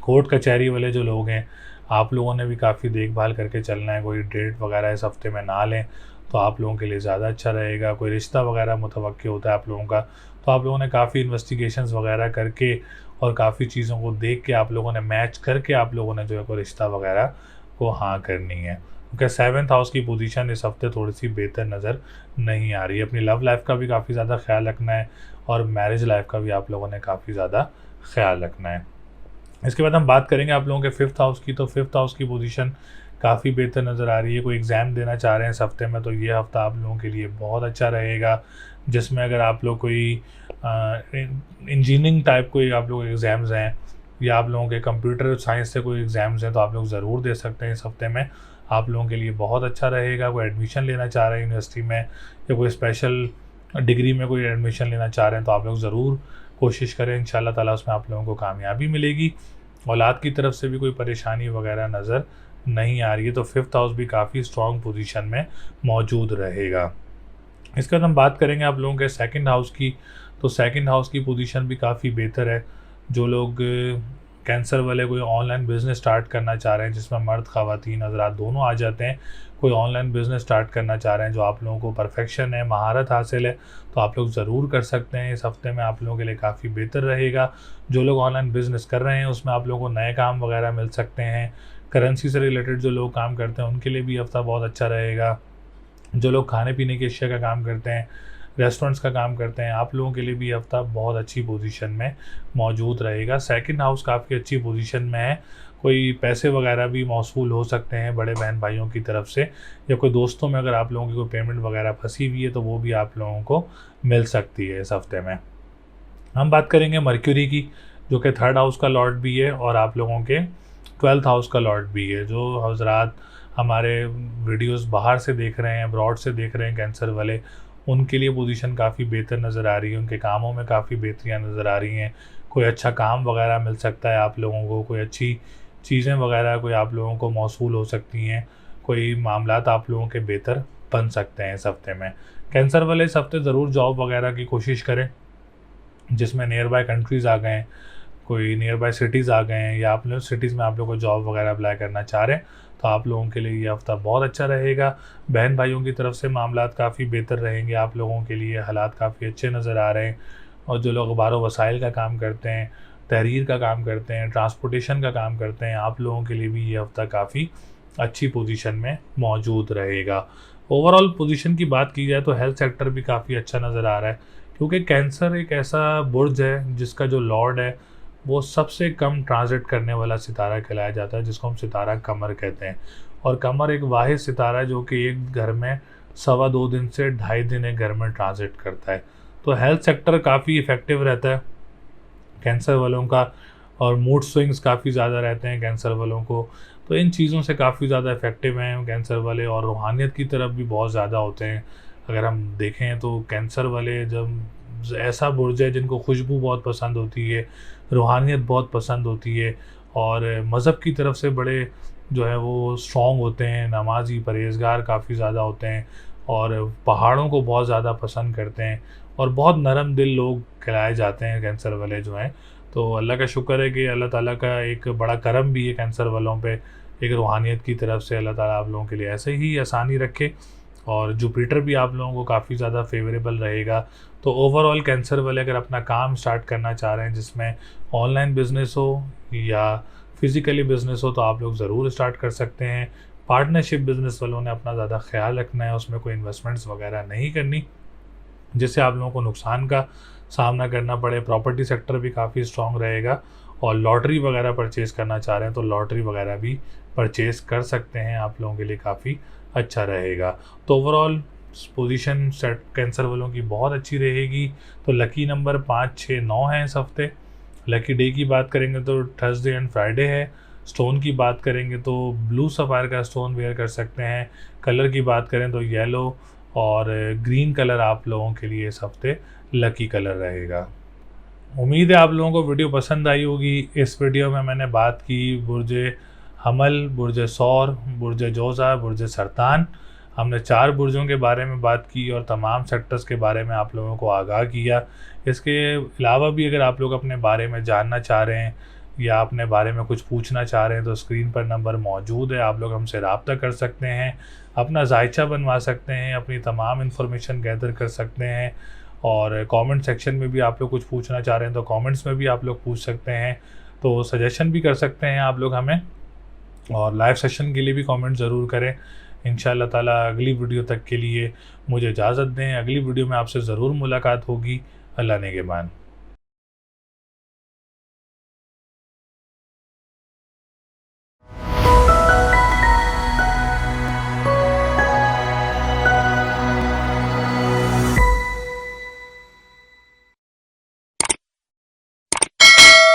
कोर्ट कचहरी वाले जो लोग हैं, आप लोगों ने भी काफ़ी देखभाल करके चलना है। कोई डेट वगैरह इस हफ्ते में ना लें, तो आप लोगों के लिए ज़्यादा अच्छा रहेगा। कोई रिश्ता वगैरह मुतवक्किल होता है आप लोगों का, तो आप लोगों ने काफ़ी इन्वेस्टिगेशंस वगैरह करके और काफ़ी चीज़ों को देख के, आप लोगों ने मैच करके, आप लोगों ने जो है कोई रिश्ता वगैरह को हाँ करनी है। क्योंकि 7th हाउस की पोजीशन इस हफ्ते थोड़ी सी बेहतर नज़र नहीं आ रही है। अपनी लव लाइफ का भी काफ़ी ज़्यादा ख्याल रखना है और मैरिज लाइफ का भी आप लोगों ने काफ़ी ज़्यादा ख्याल रखना है। इसके बाद हम बात करेंगे आप लोगों के 5th हाउस की। तो 5th हाउस की पोजीशन काफ़ी बेहतर नज़र आ रही है। कोई एग्ज़ाम देना चाह रहे हैं इस हफ्ते में, तो ये हफ़्ता आप लोगों के लिए बहुत अच्छा रहेगा। जिसमें अगर आप लोग कोई इंजीनियरिंग टाइप कोई आप लोग एग्ज़ाम्स हैं, या आप लोगों के कंप्यूटर साइंस से कोई एग्ज़ाम्स हैं, तो आप लोग ज़रूर दे सकते हैं इस हफ्ते में। आप लोगों के लिए बहुत अच्छा रहेगा। कोई एडमिशन लेना चाह रहे हैं यूनिवर्सिटी में, या कोई स्पेशल डिग्री में कोई एडमिशन लेना चाह रहे हैं, तो आप लोग ज़रूर कोशिश करें। इंशाल्लाह ताला उसमें आप लोगों को कामयाबी मिलेगी। औलाद की तरफ से भी कोई परेशानी वगैरह नज़र नहीं आ रही है, तो 5th हाउस भी काफ़ी स्ट्रॉन्ग पोजीशन में मौजूद रहेगा। इसके बाद हम बात करेंगे आप लोगों के 2nd हाउस की। तो 2nd हाउस की पोजीशन भी काफ़ी बेहतर है। जो लोग कैंसर वाले कोई ऑनलाइन बिज़नेस स्टार्ट करना चाह रहे हैं, जिसमें मर्द ख़वातीन हज़रात दोनों आ जाते हैं, कोई ऑनलाइन बिज़नेस स्टार्ट करना चाह रहे हैं, जो आप लोगों को परफेक्शन है, महारत हासिल है, तो आप लोग ज़रूर कर सकते हैं। इस हफ्ते में आप लोगों के लिए काफ़ी बेहतर रहेगा। जो लोग ऑनलाइन बिज़नेस कर रहे हैं, उसमें आप लोगों को नए काम वगैरह मिल सकते हैं। करेंसी से रिलेटेड जो लोग काम करते हैं, उनके लिए भी हफ्ता बहुत अच्छा रहेगा। जो लोग खाने पीने की अशिया का काम करते हैं, रेस्टोरेंट्स का काम करते हैं, आप लोगों के लिए भी हफ्ता बहुत अच्छी पोजीशन में मौजूद रहेगा। 2nd हाउस काफ़ी अच्छी पोजीशन में है। कोई पैसे वगैरह भी मौसूल हो सकते हैं बड़े बहन भाइयों की तरफ से, या कोई दोस्तों में अगर आप लोगों की कोई पेमेंट वगैरह फंसी हुई है, तो वो भी आप लोगों को मिल सकती है इस हफ्ते में। हम बात करेंगे मर्क्यूरी की, जो कि 3rd हाउस का लॉर्ड भी है और आप लोगों के 12th हाउस का लॉर्ड भी है। जो हज़रात हमारे वीडियोस बाहर से देख रहे हैं, अब्रॉड से देख रहे हैं कैंसर वाले, उनके लिए पोजीशन काफ़ी बेहतर नज़र आ रही है। उनके कामों में काफ़ी बेहतरियाँ नज़र आ रही हैं। कोई अच्छा काम वगैरह मिल सकता है आप लोगों को, कोई अच्छी चीज़ें वगैरह कोई आप लोगों को मौसूल हो सकती हैं, कोई मामलात आप लोगों के बेहतर बन सकते हैं इस हफ्ते में। कैंसर वाले इस हफ्ते ज़रूर जॉब वगैरह की कोशिश करें, जिसमें नियर बाय कंट्रीज़ आ गए हैं। कोई नियर बाय सिटीज़ आ गए हैं या आप लोग सिटीज़ में आप लोग को जॉब वगैरह अप्लाई करना चाह रहे हैं तो आप लोगों के लिए ये हफ़्ता बहुत अच्छा रहेगा। बहन भाइयों की तरफ से मामलात काफ़ी बेहतर रहेंगे, आप लोगों के लिए हालात काफ़ी अच्छे नज़र आ रहे हैं। और जो लोग अखबार वसाइल का काम करते हैं, तहरीर का काम करते हैं, ट्रांसपोर्टेशन का काम करते हैं, आप लोगों के लिए भी ये हफ़्ता काफ़ी अच्छी पोजीशन में मौजूद रहेगा। ओवरऑल पोजीशन की बात की जाए तो हेल्थ सेक्टर भी काफ़ी अच्छा नज़र आ रहा है, क्योंकि कैंसर एक ऐसा बुर्ज है जिसका जो लॉर्ड है वो सबसे कम ट्रांजिट करने वाला सितारा कहलाया जाता है, जिसको हम सितारा कमर कहते हैं। और कमर एक वाहिद सितारा है जो कि एक घर में 2.25 दिन से 2.5 दिन एक घर में ट्रांजिट करता है। तो हेल्थ सेक्टर काफ़ी इफ़ेक्टिव रहता है कैंसर वालों का, और मूड स्विंग्स काफ़ी ज़्यादा रहते हैं कैंसर वालों को। तो इन चीज़ों से काफ़ी ज़्यादा इफ़ेक्टिव हैं कैंसर वाले, और रूहानियत की तरफ भी बहुत ज़्यादा होते हैं। अगर हम देखें तो कैंसर वाले जब ऐसा बुर्ज है जिनको खुशबू बहुत पसंद होती है, रूहानियत बहुत पसंद होती है, और मज़हब की तरफ से बड़े जो है वो स्ट्रॉन्ग होते हैं, नमाजी परहेज़गार काफ़ी ज़्यादा होते हैं, और पहाड़ों को बहुत ज़्यादा पसंद करते हैं, और बहुत नरम दिल लोग कहलाए जाते हैं कैंसर वाले जो हैं। तो अल्लाह का शुक्र है कि अल्लाह ताला का एक बड़ा करम भी है कैंसर वालों पे, एक रूहानियत की तरफ से। अल्लाह ताला आप लोगों के लिए ऐसे ही आसानी रखे, और जुपिटर भी आप लोगों को काफ़ी ज़्यादा फेवरेबल रहेगा। तो ओवरऑल कैंसर वाले अगर अपना काम स्टार्ट करना चाह रहे हैं, जिसमें ऑनलाइन बिज़नेस हो या फिज़िकली बिज़नेस हो, तो आप लोग ज़रूर स्टार्ट कर सकते हैं। पार्टनरशिप बिज़नेस वालों ने अपना ज़्यादा ख्याल रखना है, उसमें कोई इन्वेस्टमेंट्स वगैरह नहीं करनी जिससे आप लोगों को नुकसान का सामना करना पड़े। प्रॉपर्टी सेक्टर भी काफ़ी स्ट्रॉन्ग रहेगा, और लॉटरी वगैरह परचेज़ करना चाह रहे हैं तो लॉटरी वगैरह भी परचेज़ कर सकते हैं, आप लोगों के लिए काफ़ी अच्छा रहेगा। तो ओवरऑल पोजीशन सेट कैंसर वालों की बहुत अच्छी रहेगी। तो लकी नंबर 5, 6, 9 है इस हफ्ते। लकी डे की बात करेंगे तो थर्सडे एंड फ्राइडे है। स्टोन की बात करेंगे तो ब्लू सफ़ायर का स्टोन वेयर कर सकते हैं। कलर की बात करें तो येलो और ग्रीन कलर आप लोगों के लिए इस हफ्ते लकी कलर रहेगा। उम्मीद है आप लोगों को वीडियो पसंद आई होगी। इस वीडियो में मैंने बात की बुर्ज हमल, बुर्ज सौर, बुर्ज जोज़ा, बुर्ज सरतान। हमने 4 बुर्जों के बारे में बात की और तमाम सेक्टर्स के बारे में आप लोगों को आगाह किया। इसके अलावा भी अगर आप लोग अपने बारे में जानना चाह रहे हैं या अपने बारे में कुछ पूछना चाह रहे हैं तो स्क्रीन पर नंबर मौजूद है, आप लोग हमसे रब्ता कर सकते हैं, अपना जायचा बनवा सकते हैं, अपनी तमाम इन्फॉर्मेशन गैदर कर सकते हैं। और कमेंट सेक्शन में भी आप लोग कुछ पूछना चाह रहे हैं तो कमेंट्स में भी आप लोग पूछ सकते हैं। तो सजेशन भी कर सकते हैं आप लोग हमें, और लाइव सेशन के लिए भी कमेंट ज़रूर करें। इंशाअल्लाह ताला अगली वीडियो तक के लिए मुझे इजाज़त दें। अगली वीडियो में आपसे ज़रूर मुलाकात होगी। अल्लाह नेगेबान।